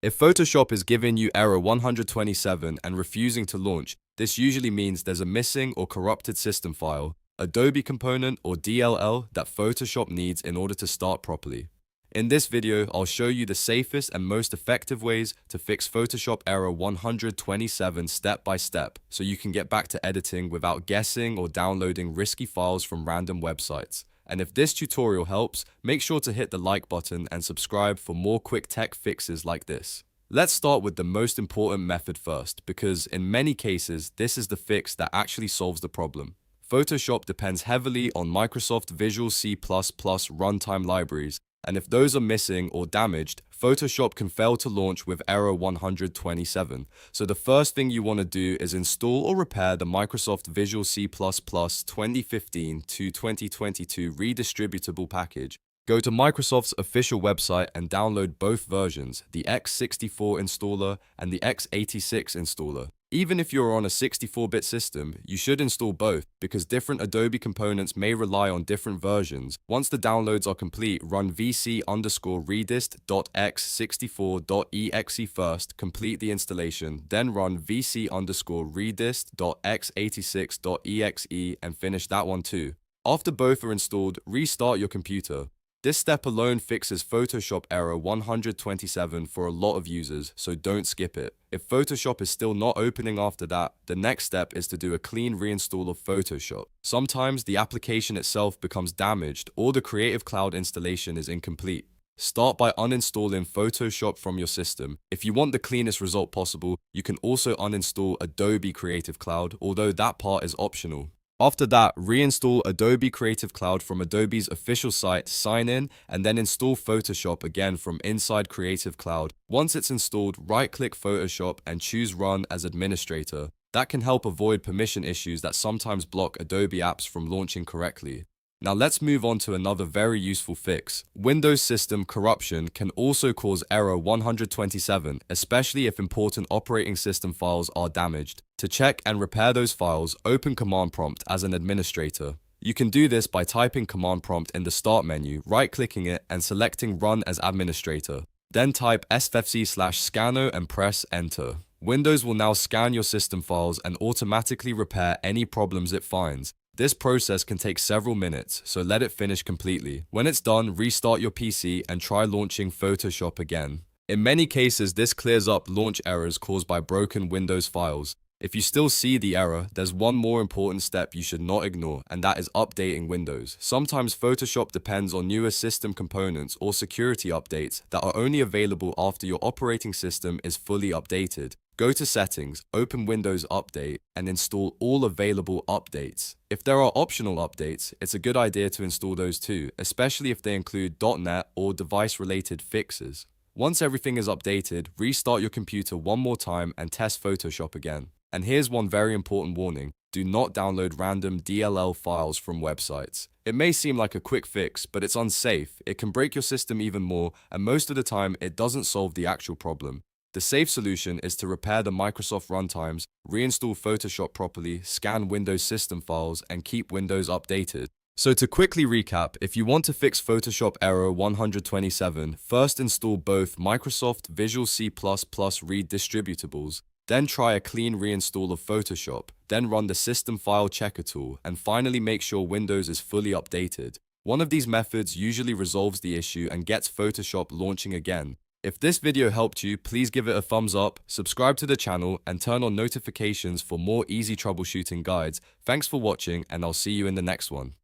If Photoshop is giving you error 127 and refusing to launch, this usually means there's a missing or corrupted system file, Adobe component or DLL that Photoshop needs in order to start properly. In this video, I'll show you the safest and most effective ways to fix Photoshop error 127 step by step, so you can get back to editing without guessing or downloading risky files from random websites. And if this tutorial helps, make sure to hit the like button and subscribe for more quick tech fixes like this. Let's start with the most important method first, because in many cases, this is the fix that actually solves the problem. Photoshop depends heavily on Microsoft Visual C++ runtime libraries, and if those are missing or damaged, Photoshop can fail to launch with error 127. So the first thing you want to do is install or repair the Microsoft Visual C++ 2015 to 2022 Redistributable package. Go to Microsoft's official website and download both versions, the x64 installer and the x86 installer. Even if you're on a 64-bit system, you should install both because different Adobe components may rely on different versions. Once the downloads are complete, run vc_redist.x64.exe first, complete the installation, then run vc_redist.x86.exe and finish that one too. After both are installed, restart your computer. This step alone fixes Photoshop error 127 for a lot of users, so don't skip it. If Photoshop is still not opening after that, the next step is to do a clean reinstall of Photoshop. Sometimes the application itself becomes damaged or the Creative Cloud installation is incomplete. Start by uninstalling Photoshop from your system. If you want the cleanest result possible, you can also uninstall Adobe Creative Cloud, although that part is optional. After that, reinstall Adobe Creative Cloud from Adobe's official site, sign in, and then install Photoshop again from inside Creative Cloud. Once it's installed, right-click Photoshop and choose Run as Administrator. That can help avoid permission issues that sometimes block Adobe apps from launching correctly. Now let's move on to another very useful fix. Windows system corruption can also cause error 127, especially if important operating system files are damaged. To check and repair those files, open Command Prompt as an administrator. You can do this by typing Command Prompt in the Start menu, right-clicking it, and selecting Run as Administrator. Then type sfc/scannow and press Enter. Windows will now scan your system files and automatically repair any problems it finds. This process can take several minutes, so let it finish completely. When it's done, restart your PC and try launching Photoshop again. In many cases, this clears up launch errors caused by broken Windows files. If you still see the error, there's one more important step you should not ignore, and that is updating Windows. Sometimes Photoshop depends on newer system components or security updates that are only available after your operating system is fully updated. Go to Settings, open Windows Update, and install all available updates. If there are optional updates, it's a good idea to install those too, especially if they include .NET or device-related fixes. Once everything is updated, restart your computer one more time and test Photoshop again. And here's one very important warning. Do not download random DLL files from websites. It may seem like a quick fix, but it's unsafe. It can break your system even more, and most of the time, it doesn't solve the actual problem. The safe solution is to repair the Microsoft runtimes, reinstall Photoshop properly, scan Windows system files, and keep Windows updated. So to quickly recap, if you want to fix Photoshop error 127, first install both Microsoft Visual C++ Redistributables, then try a clean reinstall of Photoshop, then run the System File Checker tool, and finally make sure Windows is fully updated. One of these methods usually resolves the issue and gets Photoshop launching again. If this video helped you, please give it a thumbs up, subscribe to the channel, and turn on notifications for more easy troubleshooting guides. Thanks for watching, and I'll see you in the next one.